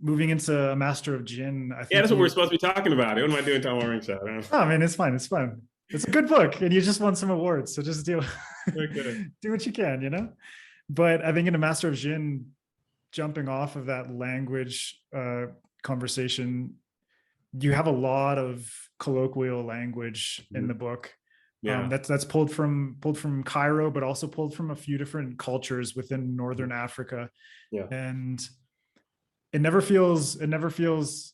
moving into A Master of Djinn, I Yeah, think that's what we're you. supposed to be talking about. What am I doing talking about ring shot? Oh man, it's fine. It's fine. It's a good book, and you just won some awards, so just do Okay. do what you can, you know. But I think in A Master of Djinn, jumping off of that language conversation, you have a lot of colloquial language in the Mhm. book. Yeah. That's pulled from Cairo, but also pulled from a few different cultures within Mhm. Northern Africa, Yeah. and it never feels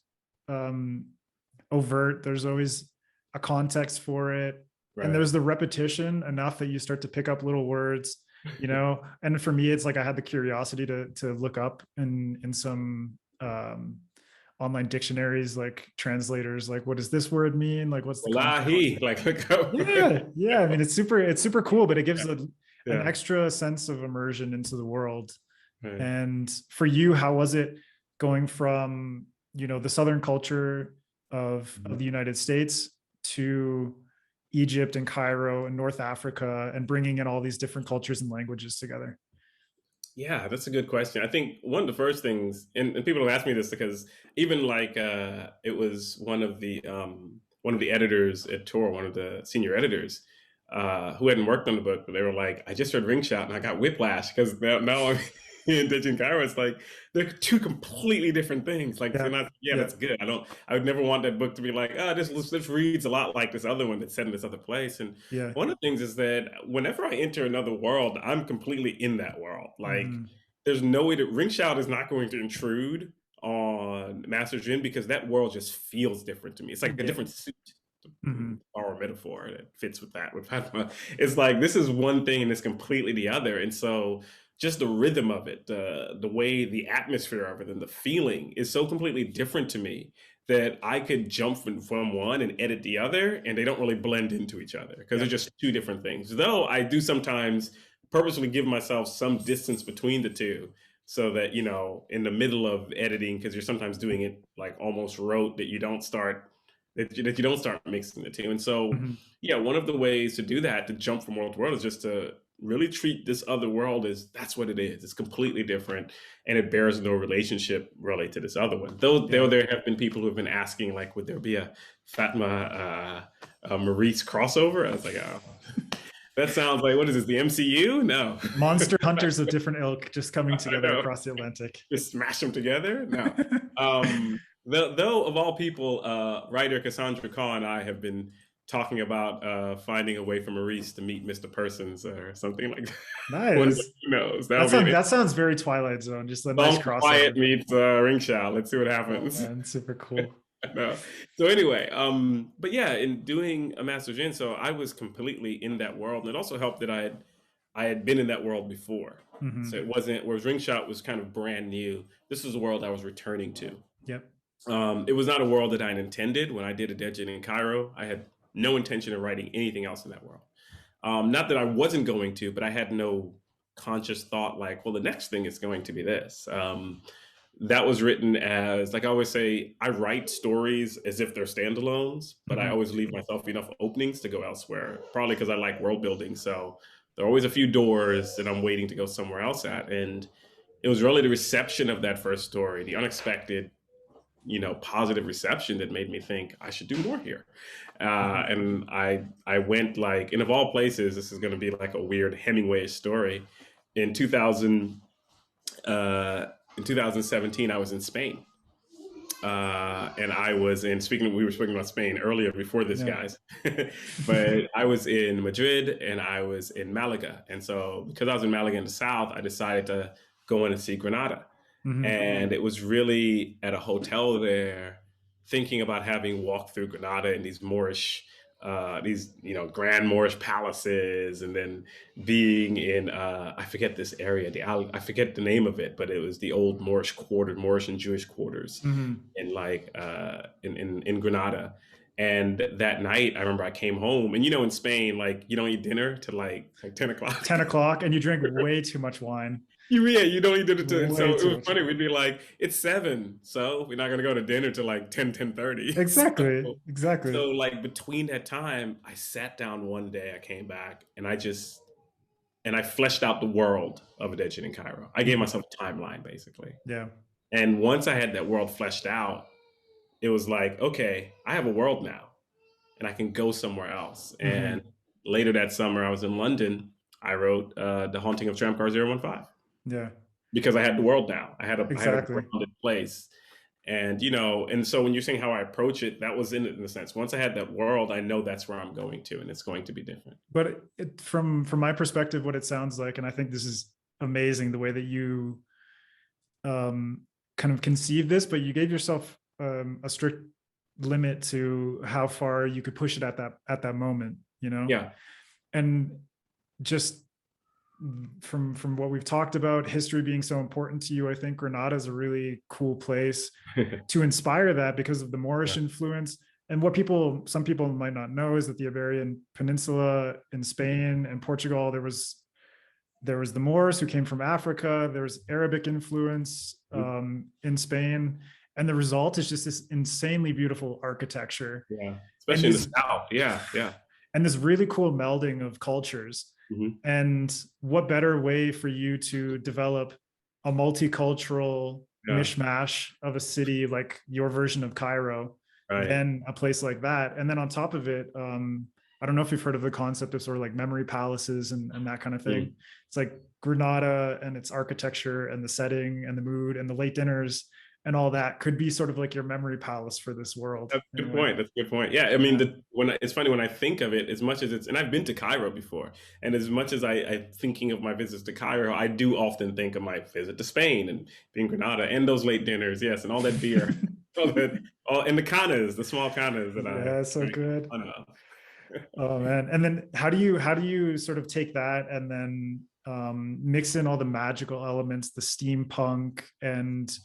um, overt. There's always a context for it, and Right. there's the repetition enough that you start to pick up little words, you know. And for me, it's like I had the curiosity to look up in some online dictionaries, like translators, like what does this word mean, like what's the context. Wallahi. Like, look up. Yeah, I mean it's super cool, but it gives Yeah. an Yeah. extra sense of immersion into the world. Right. And for you, how was it going from, the southern culture of Mhm. the United States to Egypt and Cairo and North Africa, and bringing in all these different cultures and languages together? Yeah, that's a good question. I think one of the first things, and people have asked me this because even like it was one of the editors at Tor, one of the senior editors, who hadn't worked on the book, but they were like, I just read Ring Shot and I got whiplash because now I'm in Ditching Cairo. It's like they're two completely different things. Like, Yeah, and yeah, yeah, that's good. I would never want that book to be like, this reads a lot like this other one that's set in this other place. And yeah. one of the things is that whenever I enter another world, I'm completely in that world. Like, Hmm. there's no way that Ring Shout is not going to intrude on Master Jin because that world just feels different to me. It's like a Yeah. different suit, to Hmm. borrow a metaphor that fits with that. With Padma. It's like this is one thing and it's completely the other. And so just the rhythm of it, the way the atmosphere of it, and the feeling is so completely different to me that I could jump from one and edit the other, and they don't really blend into each other because they're Yeah. just two different things. Though I do sometimes purposely give myself some distance between the two so that, in the middle of editing, because you're sometimes doing it like almost rote, that you don't start mixing the two. And so, Hmm. yeah, one of the ways to do that, to jump from world to world, is just to really treat this other world as that's what it is. It's completely different, and it bears no relationship really to this other one. Though Yeah. there have been people who have been asking, like, would there be a Fatma Maurice crossover? I was like, oh, that sounds like, what is this? The MCU? No, Monster hunters of different ilk just coming I together know. across the Atlantic. Just smash them together? No. Though of all people, writer Cassandra Caw and I have been talking about finding a way for Maurice to meet Mr. Persons or something like that. One day, Nice. who knows? That That would be an sounds that sounds very Twilight Zone. Just a nice Tom Quiet crossover. meets Ring Shout. Let's see what Oh happens. man, super cool. No. So anyway, but yeah, in doing a Master Gen, so I was completely in that world, and it also helped that I had been in that world before. So Hmm. it wasn't, whereas Ring Shot was kind of brand new. This was a world I was returning to. Yep. It was not a world that I intended when I did a Dead in Cairo. I had no intention of writing anything else in that world. Not that I wasn't going to, but I had no conscious thought like, well, the next thing is going to be this. That was written as, like I always say, I write stories as if they're standalones, but I Hmm. always leave myself enough openings to go elsewhere, probably because I like world building. So there are always a few doors that I'm waiting to go somewhere else at. And it was really the reception of that first story, the unexpected, positive reception that made me think I should do more here. Hmm. And I went like, and of all places, this is going to be like a weird Hemingway story. In 2000, in 2017, I was in Spain. And I was in, we were speaking about Spain earlier before this, Yeah. guys. But I was in Madrid and I was in Malaga. And so, because I was in Malaga in the south, I decided to go in and see Granada. Hmm. And it was really at a hotel there, thinking about having walked through Granada in these Moorish, these grand Moorish palaces, and then being in I forget this area, I forget the name of it, but it was the old Moorish and Jewish quarters Hmm. in like in Granada. And that night, I remember I came home, and in Spain, like you don't eat dinner till like 10 o'clock. 10 o'clock, and you drink way too much wine. You don't eat dinner till, and Way so it too was much funny. wine. We'd be like, it's 7, so we're not gonna go to dinner till like 10:30. Exactly. So Exactly. like between that time, I sat down one day, I came back, and I fleshed out the world of Addiction in Cairo. I gave Hmm. myself a timeline, basically. Yeah. And once I had that world fleshed out, it was like, okay, I have a world now and I can go somewhere else. And Hmm. later that summer, I was in London. I wrote The Haunting of Tramcar 015 Yeah, because I had the world now. I had a exactly. grounded place. And, you know, and so when you're saying how I approach it, that was in it in a sense. Once I had that world, I know that's where I'm going to, and it's going to be different. But from my perspective, what it sounds like, and I think this is amazing, the way that you kind of conceive this, but you gave yourself a strict limit to how far you could push it at that moment, you know. Yeah. And just from what we've talked about, history being so important to you, I think Granada is a really cool place to inspire that because of the Moorish Yeah. influence. And what some people might not know is that the Iberian Peninsula in Spain and Portugal, there was the Moors who came from Africa. There was Arabic influence Mhm. in Spain, and the result is just this insanely beautiful architecture Yeah. and Especially in the South. Yeah. Yeah. this really cool melding of cultures. Hmm. And what better way for you to develop a multicultural Yeah. mishmash of a city like your version of Cairo Right. than a place like that? And then on top of it, I don't know if you've heard of the concept of sort of like memory palaces and that kind of thing. Mm. It's like Granada and its architecture and the setting and the mood and the late dinners and all that could be sort of like your memory palace for this world That's a in a good way. point. That's a good point. Yeah, I mean, Yeah. it's funny when I think of it, as much as it's, and I've been to Cairo before, and as much as I thinking of my visits to Cairo, I do often think of my visit to Spain and being Granada and those late dinners, yes, and all that beer, all that, all and the canas, the small canas that I Yeah, so drank good. a ton of. Oh man. And then how do you sort of take that and then mix in all the magical elements, the steampunk and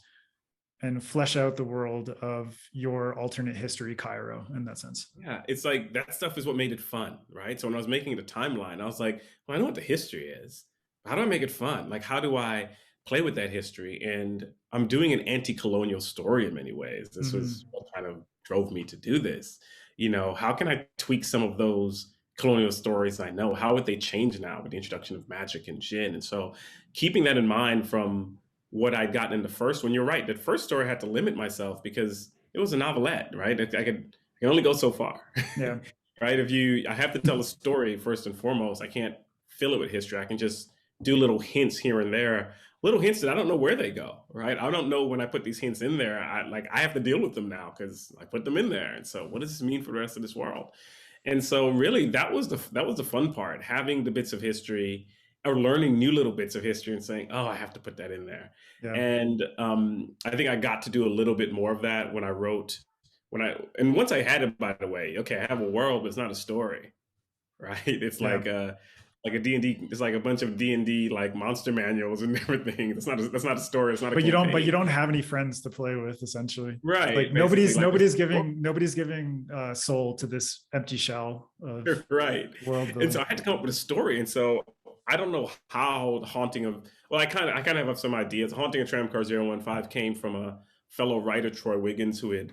flesh out the world of your alternate history Cairo in that sense. Yeah, it's like that stuff is what made it fun, right? So when I was making the timeline, I was like, well, I know what the history is. How do I make it fun? Like, how do I play with that history? And I'm doing an anti-colonial story in many ways. This was Hmm. what kind of drove me to do this. You know, how can I tweak some of those colonial stories I know? How would they change now with the introduction of magic and gin? And so keeping that in mind from what I'd gotten in the first one, you're right. That first story I had to limit myself because it was a novelette, right? I can only go so far, Yeah. right? I have to tell a story first and foremost. I can't fill it with history. I can just do little hints here and there, little hints that I don't know where they go, right? I don't know when I put these hints in there. I have to deal with them now because I put them in there. And so, what does this mean for the rest of this world? And so, really, that was the fun part, having the bits of history or learning new little bits of history and saying, "Oh, I have to put that in there." Yeah. And I think I got to do a little bit more of that when I wrote and once I had it, by the way, okay, I have a world, but it's not a story, right? It's Yeah. like a D&D, it's like a bunch of D&D like monster manuals and everything. That's not a story, it's not a But you campaign. don't have any friends to play with essentially. Like Right, basically like a story. nobody's giving soul to this empty shell of Right. world And so building. I had to come up with a story. And so I don't know how the haunting of well, I kind of have some ideas. Haunting of Tramcar 015 came from a fellow writer, Troy Wiggins, who had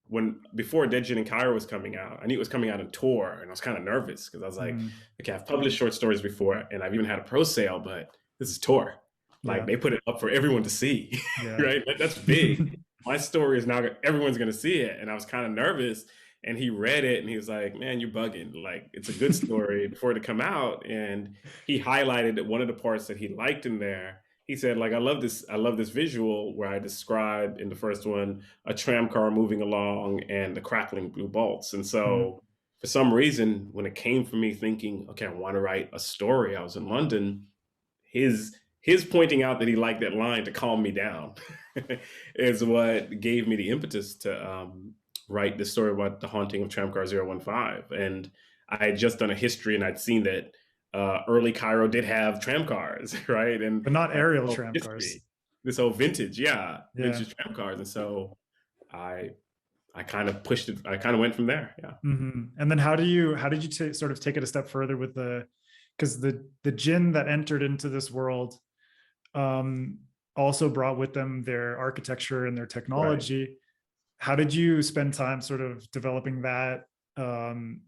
when before Dead Gin in Cairo was coming out, I knew it was coming out in tour, and I was kind of nervous because I was like, Mm, okay, I've published short stories before, and I've even had a pro sale, but this is tour. Like yeah. they put it up for everyone to see, Yeah. right? That's big. My story is now everyone's going to see it, and I was kind of nervous. And he read it, and he was like, "Man, you're bugging. Like it's a good story before it to come out." And he highlighted one of the parts that he liked in there. He said, "Like I love this visual where I described in the first one a tram car moving along and the crackling blue bolts." And Mm, so, for some reason, when it came for me thinking, "Okay, I want to write a story," I was in London. His pointing out that he liked that line to calm me down is what gave me the impetus to write the story about the haunting of Tramcar 015. And I had just done a history and I'd seen that early Cairo did have tram cars, right? And but not like aerial tram cars. this whole vintage, yeah, Yeah. vintage tram cars. And so I I kind of pushed it. I kind of went from there. Yeah. Hmm. And then how did you sort of take it a step further with because the jinn that entered into this world um, also brought with them their architecture and their Right. technology. How did you spend time sort of developing that um,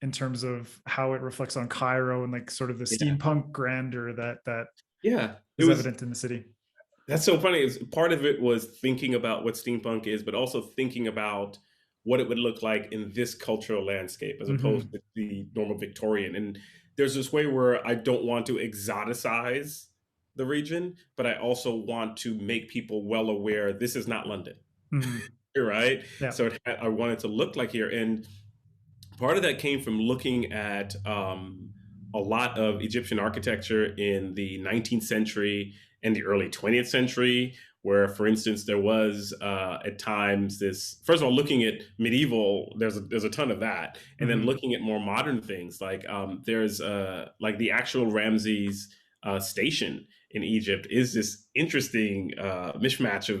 in terms of how it reflects on Cairo and like sort of the Yeah. steampunk grandeur that Yeah. It is was evident in the city? That's so funny. Part of it was thinking about what steampunk is, but also thinking about what it would look like in this cultural landscape as opposed Hmm. to the normal Victorian. And there's this way where I don't want to exoticize the region, but I also want to make people well aware this is not London, Hmm. right? Yeah. So I want it to look like here. And part of that came from looking at a lot of Egyptian architecture in the 19th century and the early 20th century, where, for instance, there was at times this. First of all, looking at medieval, there's a ton of that, and then Hmm. looking at more modern things like there's like the actual Ramses station in Egypt is this interesting mishmash of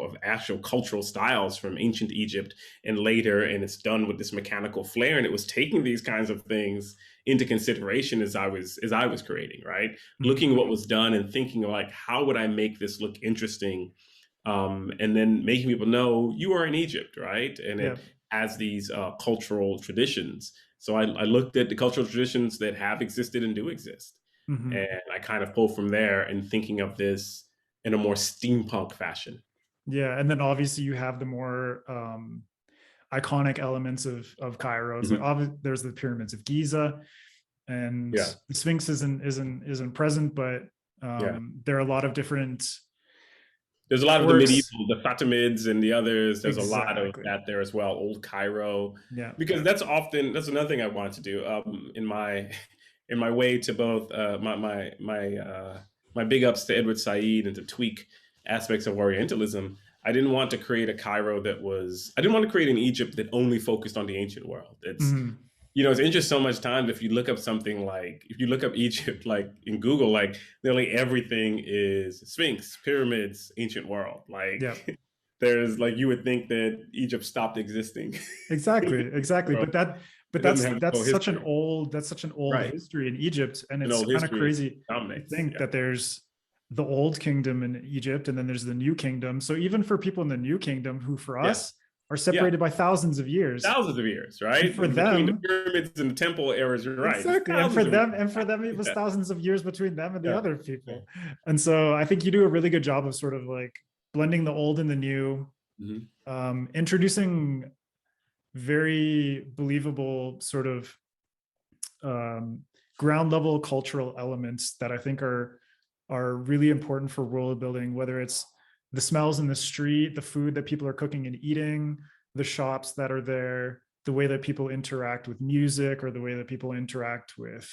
of actual cultural styles from ancient Egypt and later, and it's done with this mechanical flair, and it was taking these kinds of things into consideration as I was creating, right? Hmm. Looking at what was done and thinking like, how would I make this look interesting, and then making people know you are in Egypt, right? And Yeah. it has these cultural traditions. So I looked at the cultural traditions that have existed and do exist, Hmm. and I kind of pull from there and thinking of this in a more steampunk fashion. Yeah. And then obviously you have the more iconic elements of Cairo. It's like Mhm. there's the pyramids of Giza, and Yeah, the Sphinx isn't present, but yeah. there are a lot of different There's a lot of the works. medieval, the Fatimids and the others. There's a lot of Exactly. that there as well. Old Cairo, Yeah. because that's another thing I want to do. In my in my way to both my big ups to Edward Said and to tweak aspects of Orientalism. I didn't want to create a Cairo that was. I didn't want to create an Egypt that only focused on the ancient world. Hmm. It's interesting so much time. If you look up something like, if you look up Egypt, like in Google, like nearly everything is Sphinx, pyramids, ancient world. Yeah. Like there's like, you would think that Egypt stopped existing. Exactly. Exactly. Well, But it doesn't have that's no history, such an old right? history in Egypt, and An it's old kind of history crazy to dominates. think Yeah, that there's the old kingdom in Egypt, and then there's the new kingdom. So even for people in the new kingdom, who for yeah, us are yeah. separated by thousands of years, Thousands of years, and right? for Between the them, pyramids and the temple eras, you're right. It's exactly, thousands of years. and for them, it was Yeah, thousands of years between them and the yeah, other yeah. people. And so I think you do a really good job of sort of like blending the old and the new, Mhm. introducing very believable sort of um, ground level cultural elements that I think are really important for world building, whether it's the smells in the street, the food that people are cooking and eating, the shops that are there, the way that people interact with music, or the way that people interact with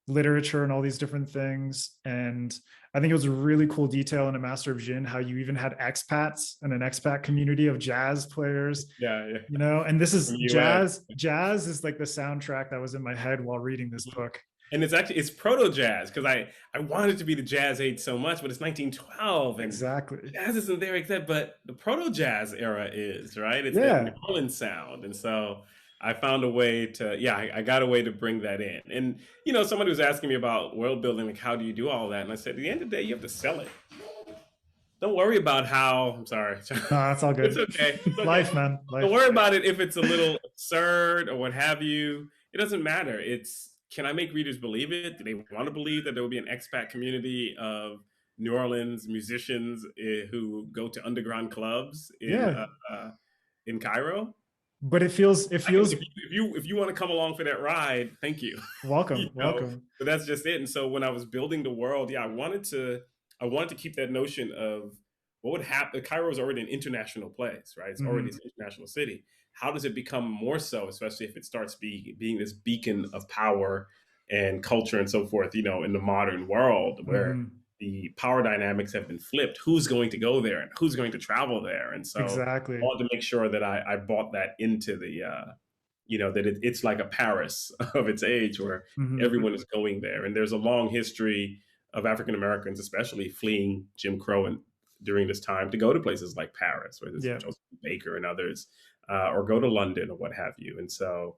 literature and all these different things. And I think it was a really cool detail in A Master of Djinn how you even had expats and an expat community of jazz players, Yeah, yeah. and this From is the US. jazz is like the soundtrack that was in my head while reading this book. And it's proto jazz, because I wanted to be the jazz age so much, but it's 1912 and Exactly. jazz isn't there except, but the proto jazz era is, right. It's that New Yeah. Orleans sound, and so I found a way to, yeah, I got a way to bring that in. And somebody was asking me about world building, like how do you do all that, and I said at the end of the day you have to sell it. Don't worry about how. I'm sorry. No, that's all It's good. okay. It's okay. Life, man. Don't Life. worry about it if it's a little absurd or what have you. It doesn't matter. It's, can I make readers believe it? Do they want to believe that there will be an expat community of New Orleans musicians who go to underground clubs Yeah. in Cairo? But it I can, feels if you want to come along for that ride, thank you. welcome. Welcome. But that's just it. And so when I was building the world, yeah, I wanted to keep that notion of what would happen. Cairo is already an international place, right? It's already Hmm. an international city. How does it become more so, especially if it starts being this beacon of power and culture and so forth, in the modern world where Hmm. the power dynamics have been flipped? Who's going to go there and who's going to travel there? And so I Exactly. wanted to make sure that I bought that into that it's like a Paris of its age where Hmm. everyone is going there. And there's a long history of African Americans, especially fleeing Jim Crow and during this time to go to places like Paris, where there's Yeah. Joseph Baker and others, or go to London or what have you. And so,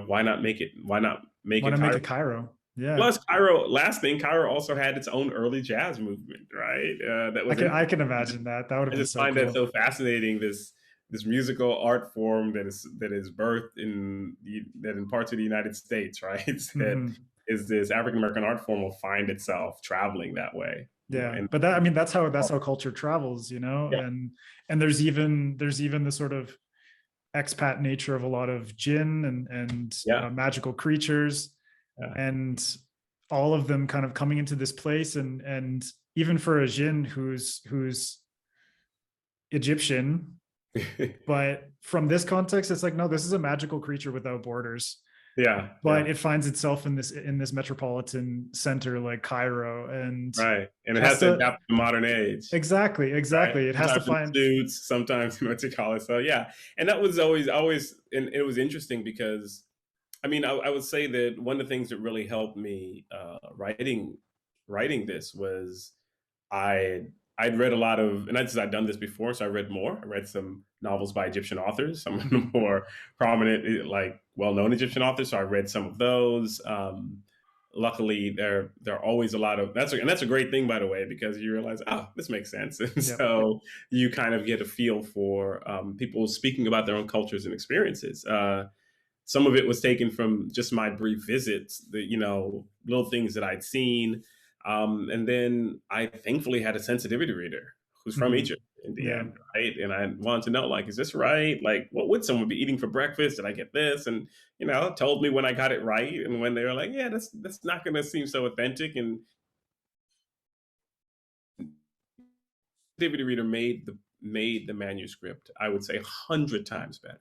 why not make it? Why not make Want it to make Cairo? it Cairo? Yeah. Plus, Cairo. Last thing, Cairo also had its own early jazz movement, right? That was I influenced. can imagine that. That would have I been just so find that cool. so fascinating. This musical art form that is birthed in parts of the United States, right? That Hmm. is this African American art form will find itself traveling that way. Yeah, and but that, I mean, that's how culture travels, yeah, and there's even the sort of expat nature of a lot of jinn and yeah, magical creatures, yeah. and all of them kind of coming into this place, and even for a jinn who's Egyptian, but from this context, it's like, no, this is a magical creature without borders, Yeah, but yeah, it finds itself in this metropolitan center like Cairo, and right. And it has has to to. adapt to the modern age. Right. Exactly, it has to Sometimes in find. suits, sometimes in what you call it. So yeah, and that was always, and it was interesting because I mean, I would say that one of the things that really helped me writing this was I I'd read a lot of, and I'd done this before, so I read more. I read some novels by Egyptian authors, some of the Mhm. more prominent, like well-known Egyptian authors. So I read some of those. Luckily, there are always a lot of and that's a great thing, by the way, because you realize, oh, this makes sense, and Yep. so you kind of get a feel for people speaking about their own cultures and experiences. Some of it was taken from just my brief visits, the little things that I'd seen, and then I thankfully had a sensitivity reader who's from Mhm. Egypt in the Yeah. end, right? And I wanted to know, like, is this right? Like, what would someone be eating for breakfast? Did I get this? And told me when I got it right, and when they were like, yeah, that's not going to seem so authentic. And sensitivity reader made the manuscript, I would say, 100 times better.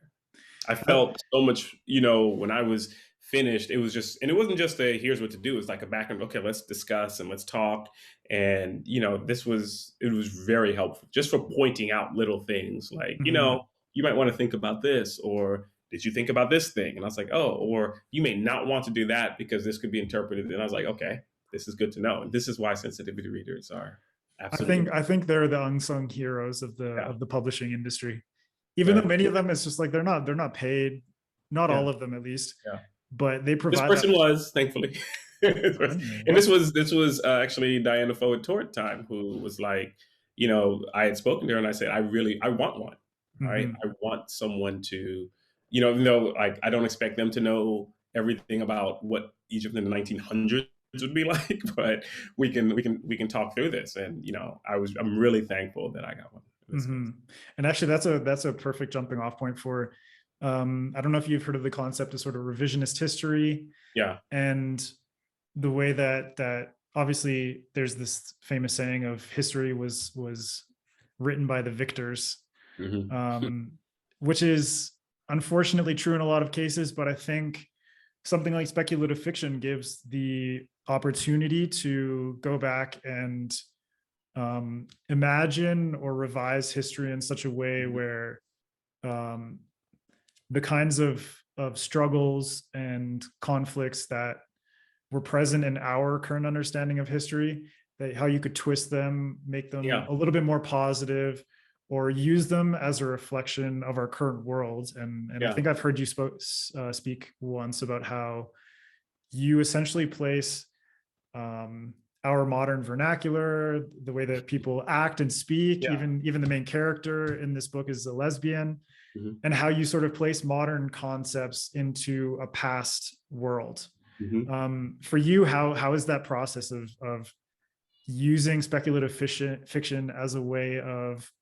I Uh, felt so much, when I was finished, it was just, and it wasn't just a here's what to do. It's like a back and okay, let's discuss and let's talk. And it was very helpful just for pointing out little things like, mhm. you might want to think about this, or did you think about this thing? And I was like, oh, or you may not want to do that because this could be interpreted. And I was like, okay, this is good to know. And this is why sensitivity readers are I absolutely, think I think they're the unsung heroes of the yeah, of the publishing industry. Even though right. many of them, it's just like they're not paid, not Yeah, all of them at least, yeah. but they This provide that. person was, thankfully. Finally, And what? this was actually Diana Fowler Tort time, who was like, I had spoken to her and I said, I want one, right? Mhm. I want someone to, even though like I don't expect them to know everything about what Egypt in the 1900s would be like, but we can talk through this. And I'm really thankful that I got one in this case. Mhm. And actually, that's a perfect jumping off point for. I don't know if you've heard of the concept of sort of revisionist history, Yeah. and the way that obviously there's this famous saying of history was written by the victors, Hmm. um, which is unfortunately true in a lot of cases. But I think something like speculative fiction gives the opportunity to go back and imagine or revise history in such a way where um, the kinds of struggles and conflicts that were present in our current understanding of history, that how you could twist them, make them Yeah. a little bit more positive, or use them as a reflection of our current world. And I Yeah. think I've heard you speak once about how you essentially place um, our modern vernacular, the way that people act and speak, Yeah. even the main character in this book is a lesbian, Hmm. and how you sort of place modern concepts into a past world. Hmm. For you, how is that process of using speculative fiction as a way of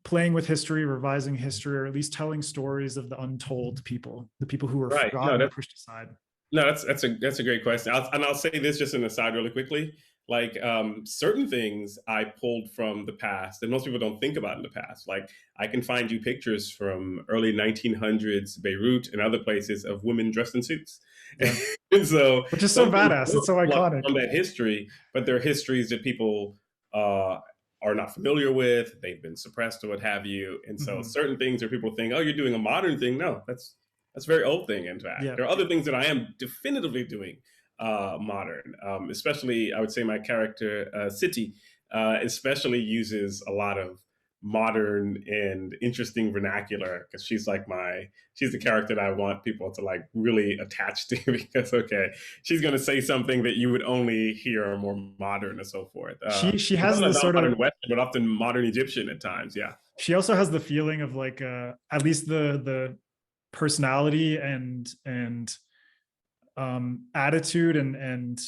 playing with history, revising history, or at least telling stories of the untold people, the people who were Right. No, forgotten or pushed aside? no, that's a great question. I'll say this just in the side really quickly. Like certain things I pulled from the past that most people don't think about in the past. Like I can find you pictures from early 1900s Beirut and other places of women dressed in suits. Yeah, And so which is so some things badass. do It's so reflect iconic. from that history, but they're histories that people uh, are not familiar with. They've been suppressed or what have you. And so Mhm. certain things where people think, oh, you're doing a modern thing. No, that's a very old thing, in fact. Yeah. There are other things that I am definitively doing modern, especially I would say my character, City, especially uses a lot of modern and interesting vernacular because she's the character that I want people to like really attach to because, okay, she's going to say something that you would only hear more modern and so forth. She has Not the sort modern of. Western, but often modern Egyptian at times. Yeah. She also has the feeling of like at least the personality and attitude and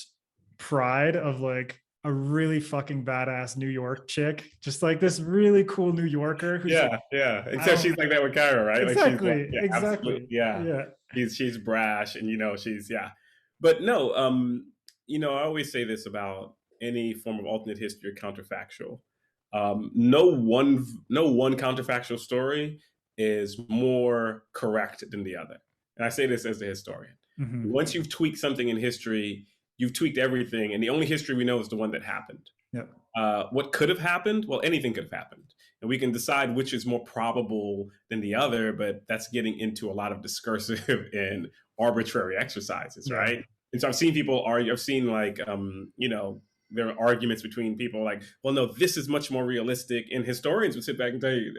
pride of like a really fucking badass New York chick, just like this really cool New Yorker who's like, Yeah, yeah. I Except don't she's like that with Kyra, right? Like she's like, exactly, yeah, absolutely, exactly, yeah. yeah. She's brash, and she's yeah. But no, I always say this about any form of alternate history or counterfactual. No one counterfactual story is more correct than the other. And I say this as a historian. Hmm. Once you've tweaked something in history, you've tweaked everything, and the only history we know is the one that happened. Yep. What could have happened? Well, anything could have happened. And we can decide which is more probable than the other, but that's getting into a lot of discursive and arbitrary exercises, Yeah. right? And so I've seen people argue, I've seen like, there are arguments between people like, well, no, this is much more realistic. And historians would sit back and tell you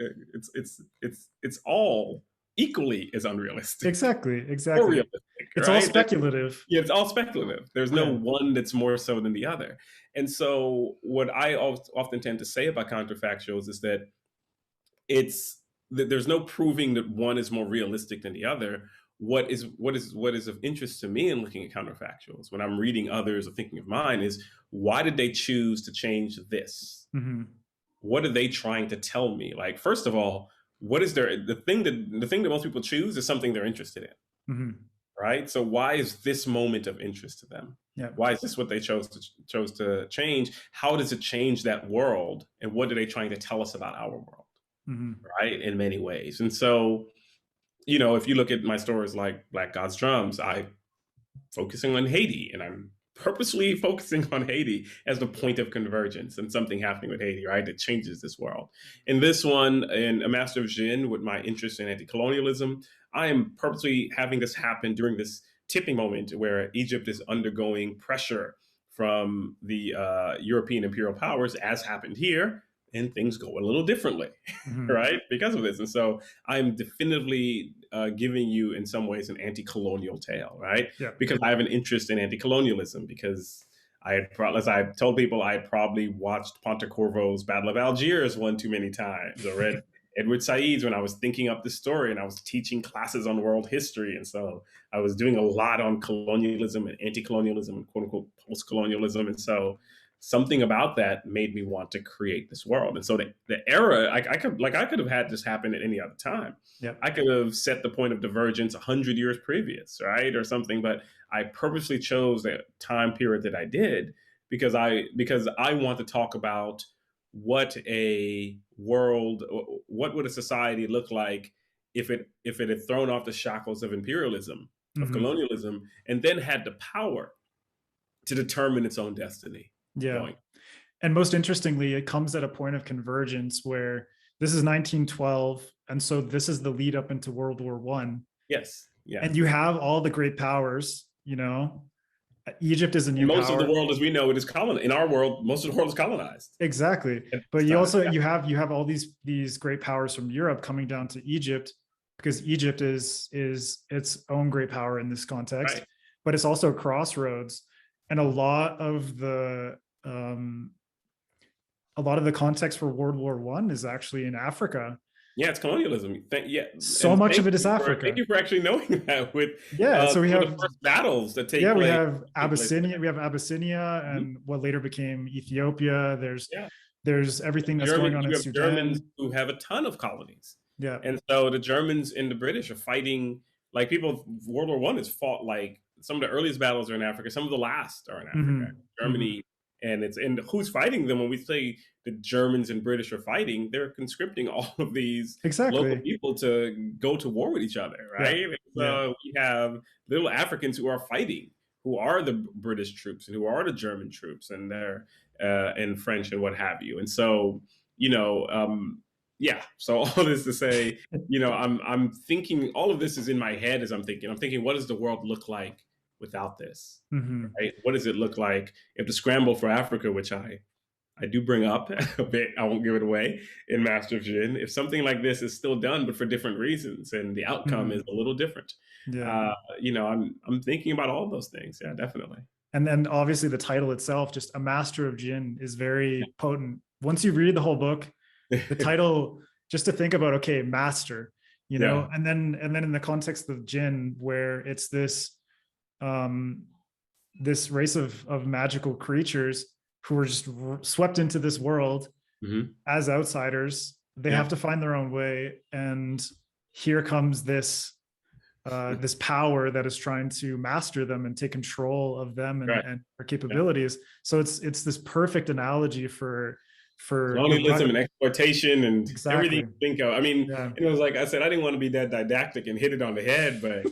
it's all equally as unrealistic Exactly, or exactly. realistic, It's all right? speculative. Yeah, it's all speculative. There's no Yeah. one that's more so than the other. And so, what I often tend to say about counterfactuals is that it's that there's no proving that one is more realistic than the other. What is of interest to me in looking at counterfactuals when I'm reading others or thinking of mine is why did they choose to change this? Hmm. What are they trying to tell me? Like, first of all, what is the thing that most people choose is something they're interested in, Hmm. right? So why is this moment of interest to them? Yeah. Why is this what they chose to change? How does it change that world? And what are they trying to tell us about our world? Hmm. Right? In many ways. And so, if you look at my stories like Black God's Drums, I focusing on Haiti, and I'm purposely focusing on Haiti as the point of convergence and something happening with Haiti, right, that changes this world. In this one, in A Master of Djinn, with my interest in anti-colonialism, I am purposely having this happen during this tipping moment where Egypt is undergoing pressure from the European imperial powers, as happened here, and things go a little differently, Hmm. right, because of this. And so I'm definitively giving you, in some ways, an anti-colonial tale, right? Yeah. Because I have an interest in anti-colonialism. Because as I told people, I had probably watched Pontecorvo's Battle of Algiers one too many times, or read Edward Said's when I was thinking up this story, and I was teaching classes on world history, and so I was doing a lot on colonialism and anti-colonialism and quote unquote post-colonialism, and so something about that made me want to create this world. And so the era, I could have had this happen at any other time. Yeah. I could have set the point of divergence 100 years previous, right, or something. But I purposely chose the time period that I did because I want to talk about what would a society look like if it had thrown off the shackles of imperialism, of Hmm. colonialism, and then had the power to determine its own destiny. Yeah. Going. And most interestingly, it comes at a point of convergence where this is 1912. And so this is the lead up into World War One. Yes. And Yes. you have all the great powers, Egypt is a And new most of the power. world, as we know, it is colonized. In our world, most of the world is colonized. Exactly. At But this you time. also Yeah. you have all these great powers from Europe coming down to Egypt, because Egypt is its own great power in this context, Right. but it's also a crossroads. And a lot of the context for World War One is actually in Africa. Yeah, it's colonialism. Yeah, So and much of it is thank Africa. you for actually knowing that. With Yeah, so we some of have the first battles that take yeah, we place. have Abyssinia. There. We have Abyssinia Mhm. and what later became Ethiopia. Yeah. There's everything that's going on in You have Germans Sudan. who have a ton of colonies, Yeah. and so the Germans and the British are fighting like people. World War One is fought like some of the earliest battles are in Africa. Some of the last are in Africa. Mhm. Germany, and who's fighting them? When we say the Germans and British are fighting, they're conscripting all of these local Exactly. people to go to war with each other, Yeah. right? And so we have little Africans who are fighting, who are the British troops and who are the German troops, and they're and French and what have you. And so, yeah. So all this to say, I'm thinking all of this is in my head as I'm thinking. I'm thinking, what does the world look like without this? Hmm. Right? What does it look like if the scramble for Africa, which I do bring up a bit, I won't give it away in Master of Djinn, if something like this is still done, but for different reasons, and the outcome is a little different. Yeah. I'm thinking about all those things. Yeah, definitely. And then obviously the title itself, just A Master of Djinn, is very potent. Once you read the whole book, the title, just to think about, okay, master, Yeah. and then in the context of Djinn, where it's this race of magical creatures, who are just swept into this world Hmm. as outsiders. They Yeah. have to find their own way, and here comes this power that is trying to master them and take control of them Right. and their Yeah. capabilities. So it's this perfect analogy for you're Colonialism and exploitation and everything exactly. you think of. I mean, Yeah. and it was like I said, I didn't want to be that didactic and hit it on the head, but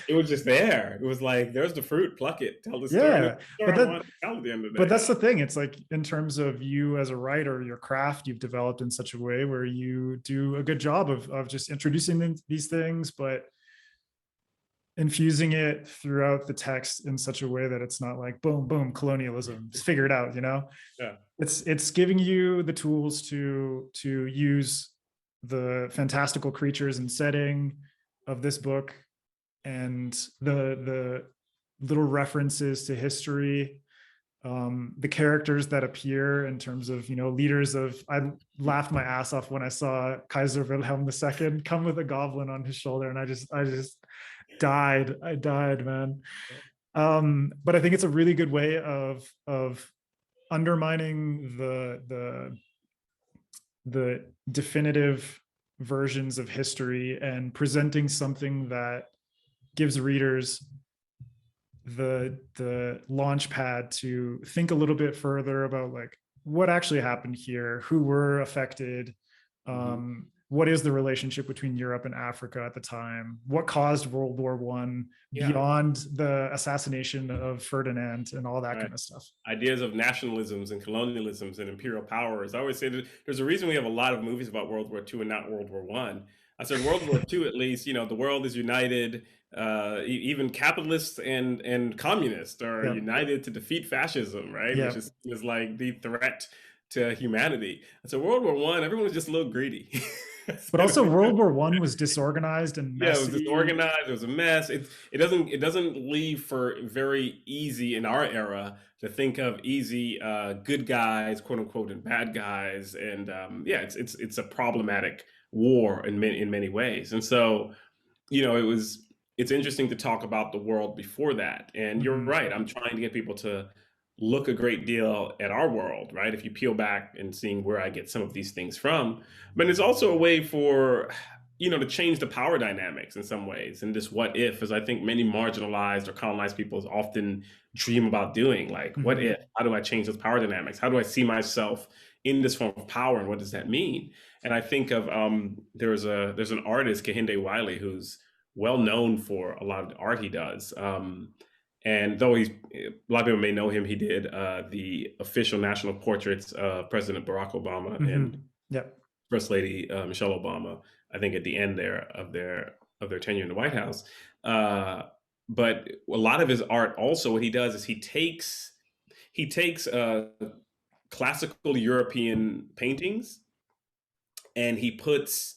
it was just there. It was like, there's the fruit, pluck it, tell the story. And that's Yeah. the But story I that wanted to tell at the end of the but day. that's the thing. It's like in terms of you as a writer, your craft you've developed in such a way where you do a good job of just introducing these things, but infusing it throughout the text in such a way that it's not like boom, boom, colonialism, just figure it out, you know? Yeah. It's giving you the tools to use the fantastical creatures and setting of this book and the little references to history, the characters that appear in terms of, you know, leaders of, I laughed my ass off when I saw Kaiser Wilhelm II come with a goblin on his shoulder, and I just died. I died, man. But I think it's a really good way of undermining the definitive versions of history and presenting something that gives readers the launch pad to think a little bit further about like what actually happened here, who were affected, Hmm. what is the relationship between Europe and Africa at the time, what caused World War One Yeah. beyond the assassination of Ferdinand and all that Right. kind of stuff. Ideas of nationalisms and colonialisms and imperial powers. I always say that there's a reason we have a lot of movies about World War II and not World War One. I said World War II, at least, you know, the world is united. Even capitalists and communists are Yeah, united to defeat fascism, right? yeah. Which is like the threat to humanity. And so World War One, everyone was just a little greedy. But also World War One was disorganized and Yeah, it was messy. disorganized. It was a mess. It doesn't leave for very easy in our era to think of easy good guys, quote unquote, and bad guys. And yeah, it's a problematic war in many ways. And so, you know, it's interesting to talk about the world before that. And you're Mhm. right. I'm trying to get people to look a great deal at our world, right? If you peel back and seeing where I get some of these things from. But it's also a way for, you know, to change the power dynamics in some ways. And this what if, as I think many marginalized or colonized peoples often dream about doing. Like, what Mhm. if? How do I change those power dynamics? How do I see myself in this form of power, and what does that mean? And I think of there's an artist, Kehinde Wiley, who's well known for a lot of the art he does. And though a lot of people may know him, he did the official national portraits of President Barack Obama and Mhm. Yeah. First Lady Michelle Obama. I think at the end there of their tenure in the White House. Uh, but a lot of his art, also, what he does is he takes classical European paintings and he puts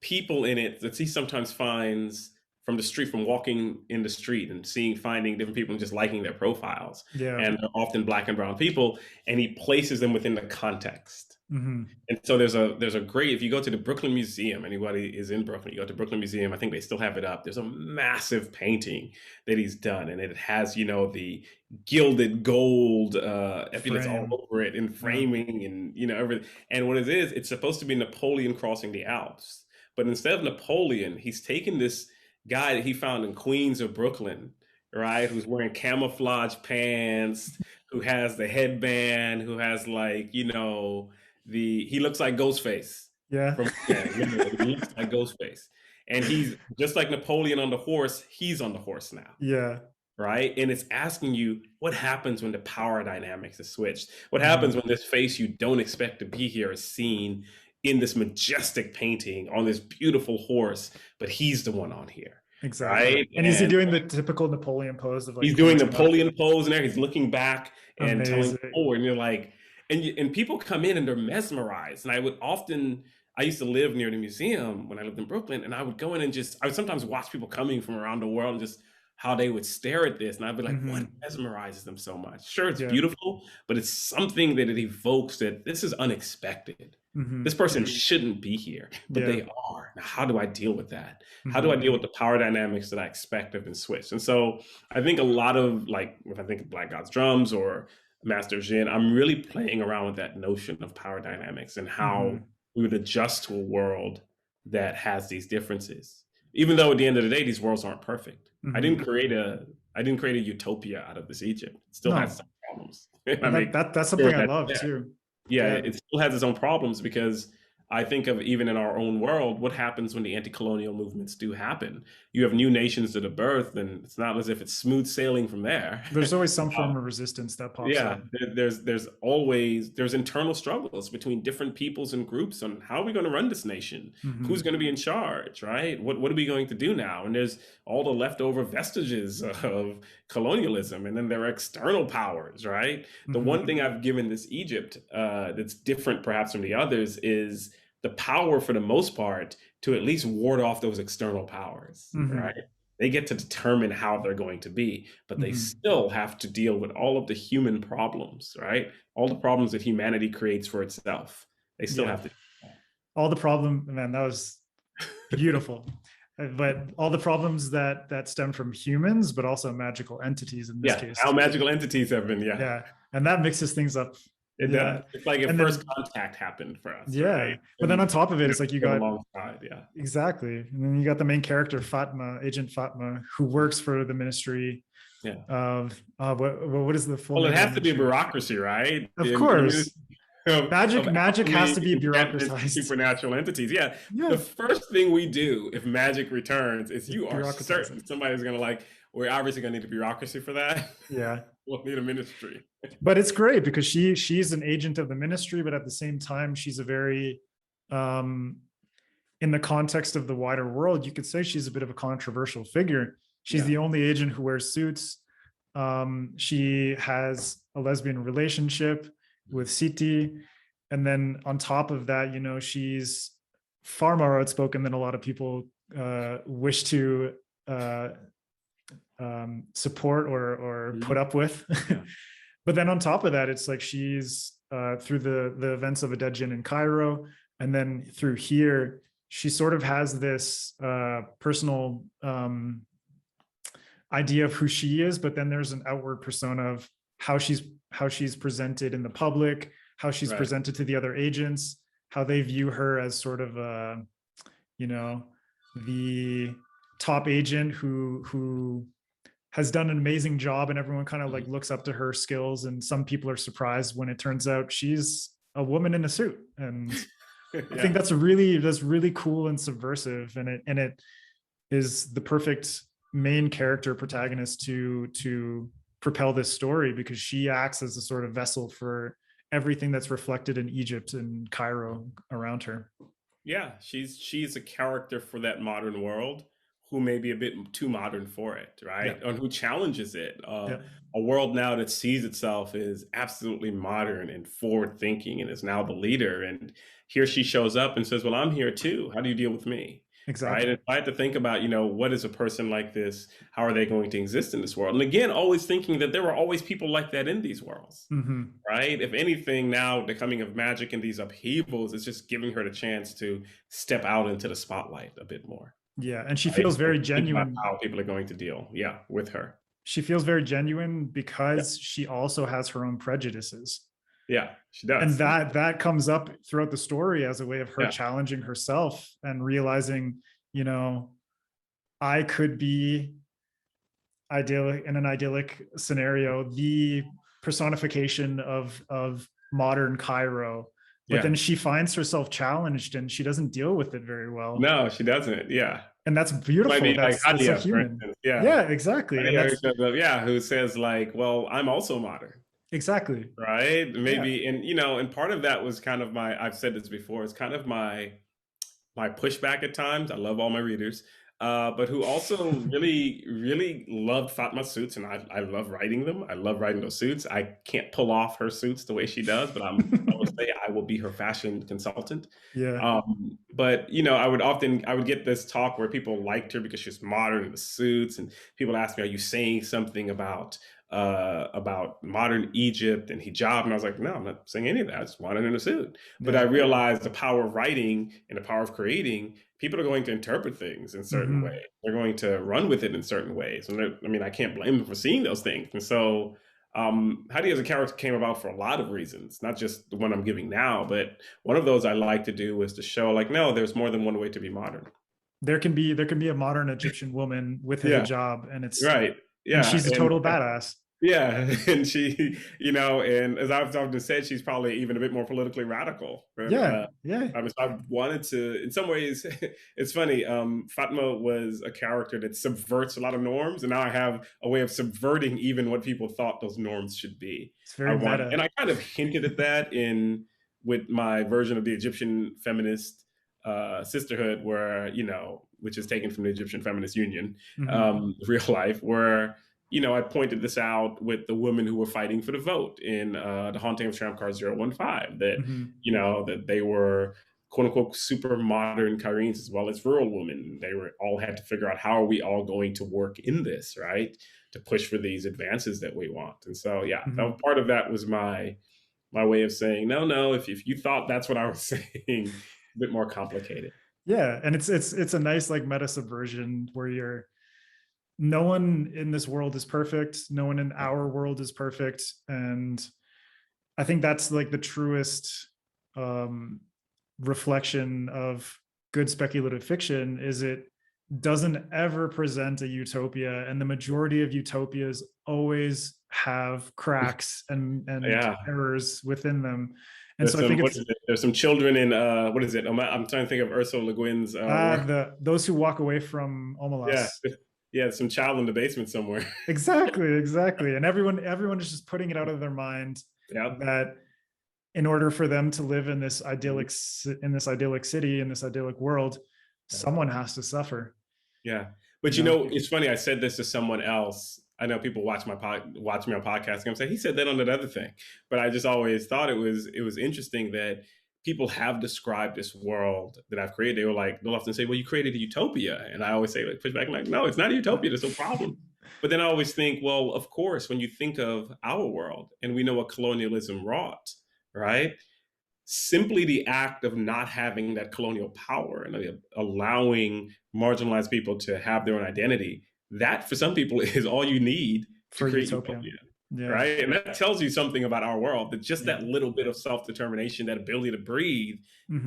people in it that he sometimes finds from the street, from walking in the street and finding different people and just liking their profiles. Yeah. And they're often black and brown people, and he places them within the context. Mhm. And so there's a great, if you go to the Brooklyn Museum, anybody is in Brooklyn, you go to Brooklyn Museum, I think they still have it up. There's a massive painting that he's done, and it has, you know, the gilded gold epaulets all Frame. over it and Yeah. framing and, you know, everything. And what it is, it's supposed to be Napoleon crossing the Alps. But instead of Napoleon, he's taken this guy that he found in Queens or Brooklyn, right? Who's wearing camouflage pants, who has the headband, who has, like, you know, he looks like Ghostface Yeah. from yeah, literally, he looks like Ghostface. And he's just like Napoleon on the horse, he's on the horse now, Yeah. right? And it's asking you what happens when the power dynamics is switched. What happens Mhm. when this face you don't expect to be here is seen in this majestic painting on this beautiful horse, but he's the one on here, Exactly. right? And is he And doing the typical Napoleon pose of like he's doing pointing up? Napoleon pose and there. He's looking back and telling Amazing. forward, and you're like, and people come in and they're mesmerized. And I used to live near the museum when I lived in Brooklyn, and I would go in and I would sometimes watch people coming from around the world and just how they would stare at this, and I'd be like, what Mhm. mesmerizes them so much? Sure, it's Yeah. beautiful, but it's something that it evokes that this is unexpected. This Mhm. person shouldn't be here, but Yeah. they are. Now, how do I deal with that? How do I Mhm. deal with the power dynamics that I expect have been switched? And so I think a lot of, like, if I think of Black God's Drums or Master of Djinn, I'm really playing around with that notion of power dynamics and how Hmm. we would adjust to a world that has these differences. Even though at the end of the day, these worlds aren't perfect. Hmm. I didn't create a utopia out of this Egypt. It still has No, some problems. And I and make that's sure something I that, love yeah, too. yeah, Yeah. it still has its own problems because I think of even in our own world, what happens when the anti-colonial movements do happen? You have new nations that are birthed, and it's not as if it's smooth sailing from there. There's always some form of resistance that pops Yeah, up. there's always there's internal struggles between different peoples and groups on how are we going to run this nation? Who's Hmm. going to be in charge, right? What are we going to do now? And there's all the leftover vestiges of colonialism, and then there are external powers, right? The Hmm. one thing I've given this Egypt that's different perhaps from the others is the power for the most part to at least ward off those external powers, right? Hmm. They get to determine how they're going to be, but they Hmm. still have to deal with all of the human problems, right? All the problems that humanity creates for itself. They still Yeah. have to. All the problem, man, that was beautiful. But all the problems that stem from humans, but also magical entities in this Yeah, case how too. magical entities have been. Yeah, Yeah. And that mixes things up. it Yeah. does. It's like if And first then, contact happened for us, right? yeah. But then on top of it, We it's have like you to live got alongside. Yeah, exactly. And then you got the main character, Fatma, Agent Fatma, who works for the Ministry yeah. of what is the full Well, it name of the has to be a ministry? bureaucracy, right? Of In the course. Ministry of Magic has alchemy, to be enchantments, and bureaucratized. supernatural entities. Yeah, the Yeah. first thing we do if magic returns is It's you are bureaucratize it. certain somebody's going to like. We're obviously going to need a bureaucracy for that. Yeah. We'll need a ministry. But it's great because she's an agent of the ministry, but at the same time, she's a very um in the context of the wider world, you could say she's a bit of a controversial figure. She's Yeah, the only agent who wears suits. She has a lesbian relationship with Siti. And then on top of that, she's far more outspoken than a lot of people wish to uh, support or put mhm, up with. yeah, But then on top of that, it's like she's through the events of a dead Djinn in Cairo, and then through here, she sort of has this personal idea of who she is, but then there's an outward persona of how she's presented in the public, how she's right. presented to the other agents, how they view her as sort of you know the top agent who has done an amazing job, and everyone kind of like Mhm. looks up to her skills, and some people are surprised when it turns out she's a woman in a suit. And I think Yeah. that's really cool and subversive, and it is the perfect main character protagonist to propel this story, because she acts as a sort of vessel for everything that's reflected in Egypt and Cairo around her. Yeah, she's a character for that modern world who may be a bit too modern for it, Yeah. right? And who challenges it. Yeah. A world now that sees itself as absolutely modern and forward thinking and is now the leader. And here she shows up and says, "Well, I'm here too. How do you deal with me?" Right? Exactly. And I had to think about, what is a person like this? How are they going to exist in this world? And again, always thinking that there were always people like that in these worlds, Hmm. right? If anything, now the coming of magic and these upheavals is just giving her the chance to step out into the spotlight a bit more, Yeah, and she right? feels And very think about genuine. how people are going to deal, yeah, with her. She feels very genuine Yeah, because she also has her own prejudices, yeah, she and does. that comes up throughout the story as a way of her Yeah, challenging herself and realizing, you know I could be idyllic in an idyllic scenario, the personification of modern Cairo. But yeah. then she finds herself challenged and she doesn't deal with it very well. No, she doesn't. Yeah, And that's might beautiful. be like That's so Hadia, for human. instance. Yeah, Yeah, exactly. And Hadia who that's shows up, yeah, who says like, "Well, I'm also modern." exactly. Right? Yeah. Maybe, and and part of that was kind of my. I've said this before. It's kind of my pushback at times. I love all my readers, but who also really, really loved Fatma's suits, and I love writing them. I love writing those suits. I can't pull off her suits the way she does, but I will say I will be her fashion consultant. Yeah. But I would get this talk where people liked her because she's modern in the suits, and people ask me, "Are you saying something about modern Egypt and hijab?" And I was like, "No, I'm not saying any of that. I just wanted in a suit." But I Yeah. realized the power of writing and the power of creating. People are going to interpret things in certain Hmm. ways. They're going to run with it in certain ways, and I mean, I can't blame them for seeing those things. And so, Heidi as a character came about for a lot of reasons, not just the one I'm giving now, but one of those I like to do was to show like, no, there's more than one way to be modern. There can be a modern Egyptian woman with a Yeah, hijab, and right. Yeah, she's a total badass. yeah, and she, and as I've often said, she's probably even a bit more politically radical. And, Yeah, yeah, so I wanted to, in some ways, it's funny. Fatma was a character that subverts a lot of norms, and now I have a way of subverting even what people thought those norms should be. it's very And meta. I kind of hinted at that in with my version of the Egyptian feminist sisterhood, where which is taken from the Egyptian Feminist Union, Hmm. real life, where I pointed this out with the women who were fighting for the vote in the Haunting of Tramcar 015, that, Hmm. that they were quote unquote super modern Kairenes as well as rural women. They were all had to figure out, how are we all going to work in this, right? To push for these advances that we want. And so, yeah, Hmm. part of that was my way of saying, no, no, if you thought that's what I was saying, a bit more complicated. Yeah, and it's a nice like meta subversion where you're no one in this world is perfect. No one in our world is perfect, and I think that's like the truest um, reflection of good speculative fiction. Is it doesn't ever present a utopia, and the majority of utopias always have cracks and Yeah. errors within them. And There's so I some, think what it's is it? There's some children in, what is it? I'm trying to think of Ursula Le Guin's work. the those who walk away from Yeah, Omelas. yeah, some child in the basement somewhere. Exactly, exactly. And everyone is just putting it out of their mind Yeah. that in order for them to live in this Mhm. idyllic city, in this idyllic world, Yeah. someone has to suffer. Yeah. But You know? it's funny. I said this to someone else. I know people watch me on podcasts, and I'm saying he said that on that other thing. But I just always thought it was interesting that people have described this world that I've created. They'll often say, "Well, you created a utopia," and I always say, like, push back, I'm like, "No, it's not a utopia. There's no problem." But then I always think, well, of course, when you think of our world, and we know what colonialism wrought, right? Simply the act of not having that colonial power and allowing marginalized people to have their own identity, that for some people is all you need to For create utopia. utopia, Yeah. right? And that tells you something about our world, that just Yeah. that little bit of self-determination, that ability to breathe,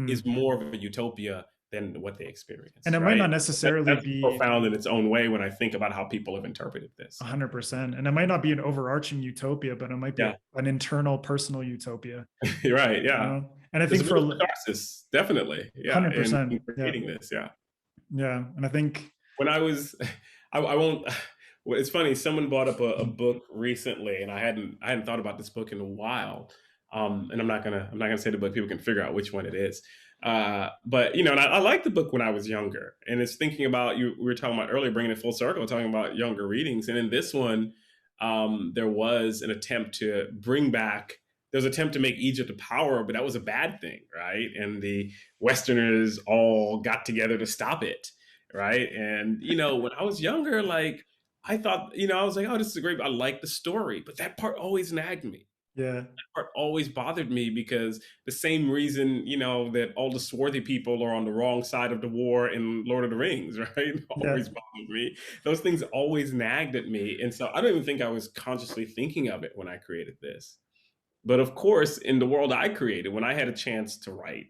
is Hmm. more of a utopia than what they And experienced, it might right? not necessarily That's be profound in its own way when I think about how people have interpreted this. 100%. And it might not be an overarching utopia, but it might be Yeah. an internal personal utopia, You're right. you Yeah. know? And I There's think a bit for of catharsis, definitely. Yeah. In 100%. Yeah. creating this. Yeah. Yeah. And I think, When I was, I won't. Well, it's funny. Someone brought up a book recently, and I hadn't thought about this book in a while. And I'm not gonna say the book. People can figure out which one it is. But and I liked the book when I was younger, and it's thinking about you. We were talking about earlier, bringing it full circle, talking about younger readings, and in this one, there was an attempt to bring back. There was an attempt to make Egypt a power, but that was a bad thing, right? And the Westerners all got together to stop it, right? And when I was younger, like I thought, I was like, oh, this is great. I like the story, but that part always nagged me. yeah. That part always bothered me, because the same reason, that all the swarthy people are on the wrong side of the war in Lord of the Rings, right? Yeah. Always bothered me. Those things always nagged at me, and so I don't even think I was consciously thinking of it when I created this. But of course, in the world I created, when I had a chance to write,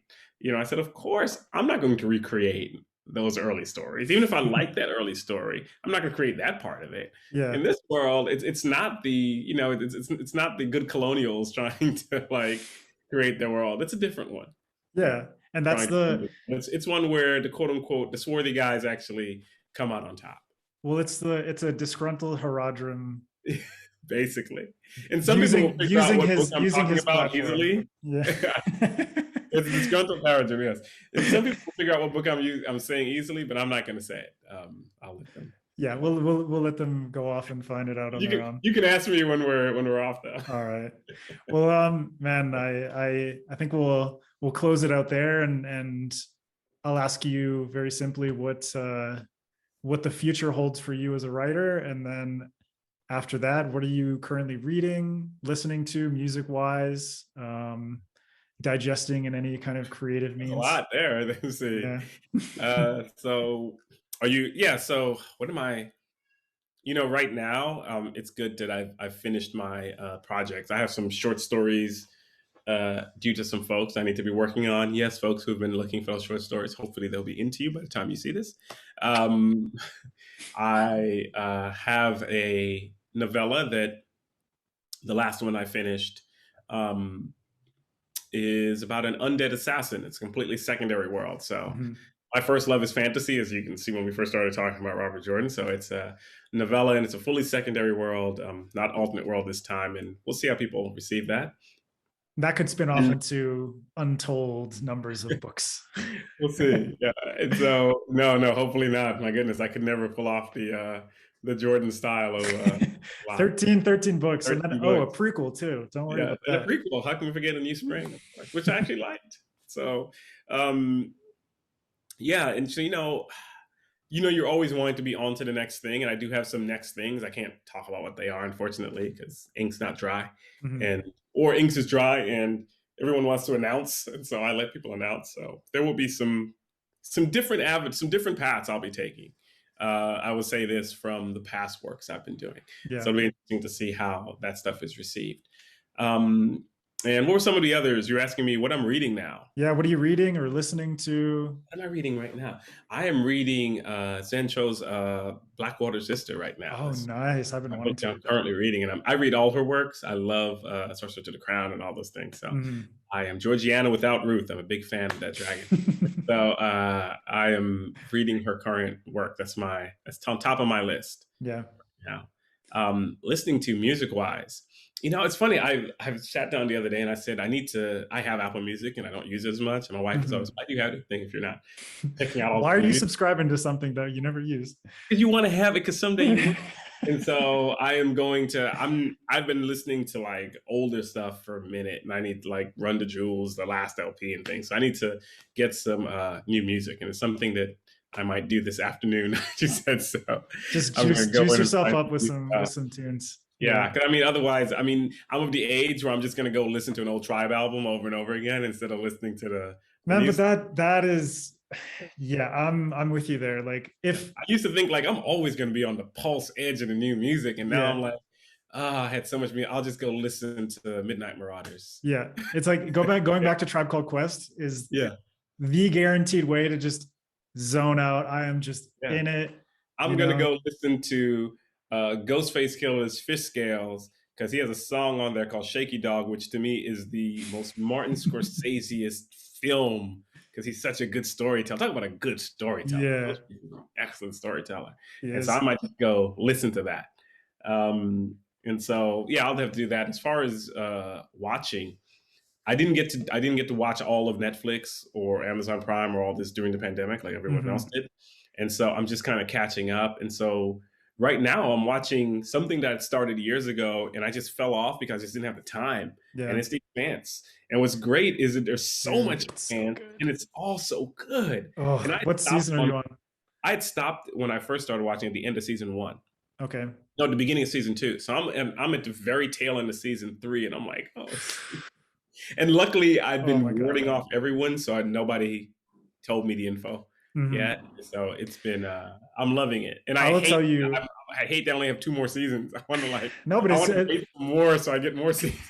I said, of course, I'm not going to recreate those early stories. Even if I like that early story, I'm not going to create that part of it. Yeah. In this world, it's not the it's not the good colonials trying to like create their world. It's a different one. Yeah. And that's Trying to the it's one where the quote unquote the swarthy guys actually come out on top. well, it's a disgruntled Haradrim Basically. And some people will figure out what book I'm using talking his about platform. easily. Yeah. It's a disgruntled paradigm, yes. And some people will figure out what book I'm saying easily, but I'm not going to say it. I'll let them. Yeah, we'll let them go off and find it out on their own. You can ask me when we're off though. All right. Well, man, I think we'll close it out there, and I'll ask you very simply what the future holds for you as a writer, and then after that, what are you currently reading, listening to, music wise, digesting in any kind of creative There's a means? lot there. Let's see. Yeah. So are you? Yeah. So what am I? Right now, it's good that I've finished my projects. I have some short stories due to some folks I need to be working on. Yes, folks who've been looking for those short stories. Hopefully, they'll be into you by the time you see this. Um, I have a novella that the last one I finished um, is about an undead assassin. It's a completely secondary world. So Mhm. my first love is fantasy, as you can see when we first started talking about Robert Jordan. So it's a novella and it's a fully secondary world, not alternate world this time. And we'll see how people receive that. That could spin off And into untold numbers of books. we'll see. Yeah. And so, no, no, hopefully not. My goodness, I could never pull off the Jordan style of lot. 13 books. And then, 13 oh, a books. prequel too. Don't worry Yeah. about And a that. prequel, How Can We Forget a New Spring, of course, which I actually liked. So, um, yeah. And so, you're always wanting to be on to the next thing, and I do have some next things. I can't talk about what they are, unfortunately, because ink's not dry, Mhm. and or inks is dry, and everyone wants to announce, and so I let people announce. So there will be some different paths I'll be taking. I will say this from the past works I've been doing, Yeah. so it'll be interesting to see how that stuff is received. Um, and what were some of the others? You're asking me what I'm reading now. Yeah. What are you reading or listening to? What am I reading right now? I am reading Sancho's Blackwater Sister right now. Oh, That's nice. I've been my wanting book to that I'm read that. currently reading, and I read all her works. I love Sorcerer to the Crown and all those things. So Mhm. I am Georgiana without Ruth. I'm a big fan of that dragon. So I am reading her current work. That's on top of my list Yeah. now. Listening to music wise, it's funny. I've sat down the other day and I said I have Apple Music and I don't use it as much. And my wife is Mhm. always, why do you have the thing if you're not checking out all Why are the you music? subscribing to something that you never use? Because you want to have it because someday you will. And so I am going to. I've been listening to like older stuff for a minute, and I need to like Run the Jewels, the last LP, and things. So I need to get some new music, and it's something that I might do this afternoon. She said so. Just I'm juice going to go juice in and yourself find up some new with stuff. some tunes. Yeah. Yeah, because otherwise, I'm of the age where I'm just going to go listen to an old Tribe album over and over again instead of listening to the Man, new but stuff. that is, yeah, I'm with you there. Like Yeah. if I used to think like I'm always going to be on the pulse edge of the new music, and now yeah, I'm like, I had so much music. I'll just go listen to Midnight Marauders. yeah. It's like going back to Tribe Called Quest is Yeah, the guaranteed way to just zone out. I am just yeah. in it, I'm you gonna know. go listen to Ghostface Killer's Fish Scales because he has a song on there called Shaky Dog, which to me is the most Martin Scorseseest film because he's such a good storyteller. Talk about a good storyteller. Yeah, Ghostface is an excellent storyteller. he And so I is. might just go listen to that. And so yeah, I'll have to do that. As far as watching, I didn't get to watch all of Netflix or Amazon Prime or all this during the pandemic like everyone else Mhm. did. And so I'm just kind of catching up. And so right now I'm watching something that started years ago and I just fell off because I just didn't have the time. And Yeah, it's The Expanse. And what's great is that there's so dude, much it's so Expanse and good. it's all so good. And Oh, what season are you on? I had stopped when I first started watching at the end of season one. Okay. No, the beginning of season two. So I'm at the very tail end of season three, and I'm like, oh, and luckily, I've Oh my been God. warding off everyone, so nobody told me the info Mhm. yet. So it's been, I'm loving it, and I will tell you, I hate they only have two more seasons. no, but I it's want to wait for more so I get more at seasons.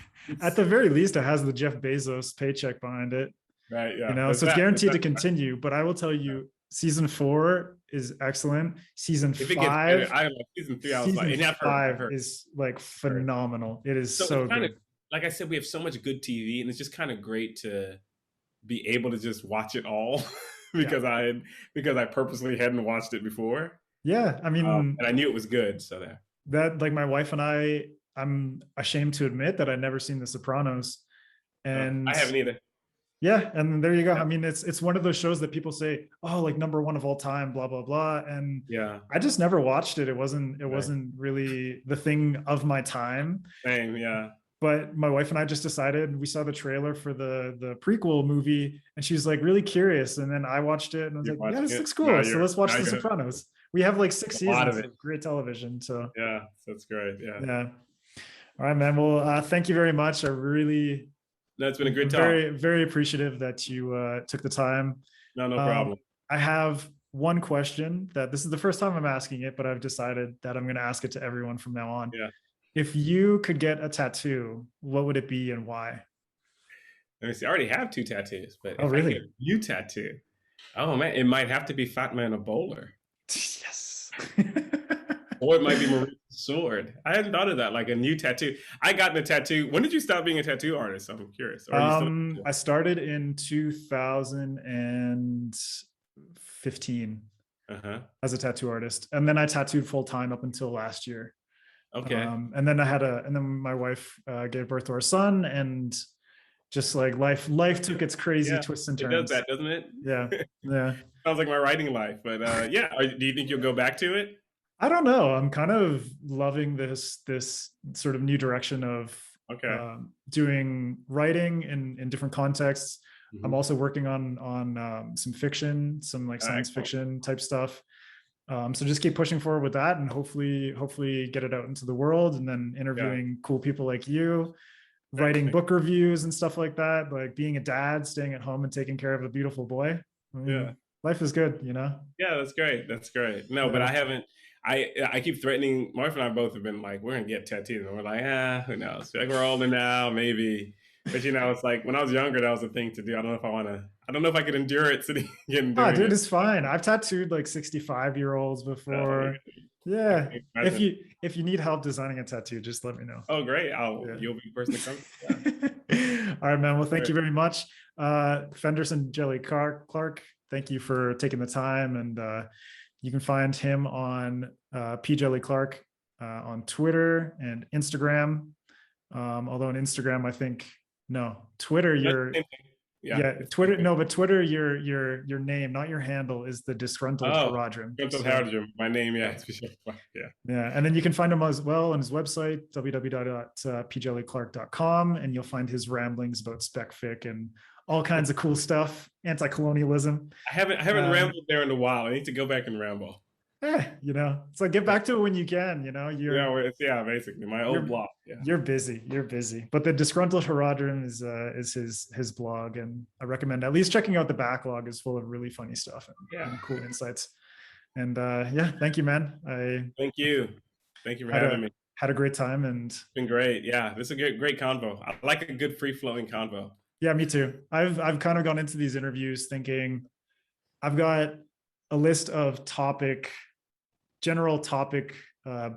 the very least, it has the Jeff Bezos paycheck behind it, Right? you Yeah. know, There's so it's that. There's guaranteed that. to continue. But I will tell you, season 4 is excellent. Season If it gets better, 5, I like season three. I was like, season and I've 5 heard, is like heard. phenomenal. It is So it's so kind of good. like I said, we have so much good TV, and it's just kind of great to be able to just watch it all Yeah. because I purposely hadn't watched it before, Yeah. I mean, and I knew it was good. So there. that like my wife and I'm ashamed to admit that I'd never seen The Sopranos. I And haven't either. yeah, and there you go. Yeah, I mean, it's one of those shows that people say, "Oh, like number one of all time," blah blah blah. And yeah, I just never watched it. It right. wasn't really the thing of my time. Same, yeah. But my wife and I just decided we saw the trailer for the prequel movie, and she's like really curious. And then I watched it, and I was You're like, "Yeah, watching this it looks now. cool. So let's watch The Gonna Sopranos." We have like a 6 lot of seasons it. of great television. So Yeah, that's great. Yeah, yeah. All right, man. Well, thank you very much. I really no, it's been a great talk. very appreciative that you took the time. No, no Um, problem. I have one question that this is the first time I'm asking it, but I've decided that I'm going to ask it to everyone from now on. Yeah. If you could get a tattoo, what would it be and why? Let me see. I already have 2 tattoos, but Oh, if I get a really? new tattoo, oh man, it might have to be Fat Man a Bowler. Yes. Or it might be Maria's sword. I hadn't thought of that, like a new tattoo. I got a tattoo. When did you stop being a tattoo artist? I'm curious. Or are you still? I started in 2015 Uh-huh. as a tattoo artist, and then I tattooed full time up until last year. Okay. And then and then my wife gave birth to our son, and just like life took its crazy Yeah, twists and it does turns. that, doesn't it? Yeah, yeah. Sounds like my writing life, but yeah. Do you think you'll go back to it? I don't know. I'm kind of loving this sort of new direction of Okay. doing writing in different contexts. I'm Mhm. also working on some fiction, some like science Excellent. fiction type stuff. So just keep pushing forward with that, and hopefully get it out into the world, and then Yeah. interviewing cool people like you, writing Excellent. book reviews and stuff like that, like being a dad, staying at home and taking care of a beautiful boy. I Yeah. mean, life is good, you know? Yeah, that's great. That's great. No, but Yeah. I haven't. I keep threatening. My wife and I both have been like, we're gonna get tattoos, and we're like, who knows? Like we're older now, maybe. But it's like when I was younger, that was a thing to do. I don't know if I want to. I don't know if I could endure it sitting and Ah, doing dude, it. it's fine. I've tattooed like 65-year-olds Oh, before. I Yeah. can't If imagine. you need help designing a tattoo, just let me know. Oh, great! Yeah. You'll be the person to come. Yeah. All right, man. Well, thank Great. you very much. Phenderson Djèlï Clark, thank you for taking the time. And you can find him on Djèlï Clark on Twitter and Instagram. Although on Instagram, I think, no, Twitter, That's the same thing. Yeah. yeah, It's the same Twitter, thing. no, but Twitter, your name, not your handle, is the disgruntled Oh, Haradrim. Gentle So Howard, my name. Yeah. yeah. Yeah. Yeah, and then you can find him as well on his website, www.pjelyclark.com, and you'll find his ramblings about spec fic and all kinds of cool stuff, anti-colonialism. I haven't rambled there in a while. I need to go back and ramble. It's like get back to it when you can. Yeah, basically my old you're blog. Yeah. you're busy. But the disgruntled Haradrim is his blog, and I recommend at least checking out the backlog. Is full of really funny stuff and cool insights. And yeah, thank you, man. I Thank you. Thank you for had having me. a great time, and It's been great. Yeah, this is a great convo. I like a good free flowing convo. yeah, me too. I've kind of gone into these interviews thinking I've got a list of general topic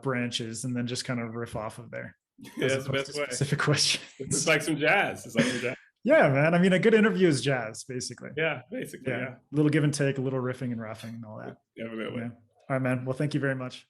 branches, and then just kind of riff off of there. Yeah, that's the best way. Specific questions. It's like some jazz. It's like some jazz. Yeah, man. I mean, a good interview is jazz, basically. Yeah, basically. Yeah. A little give and take, a little riffing and raffing and all that. Definitely. Yeah. All right, man. Well, thank you very much.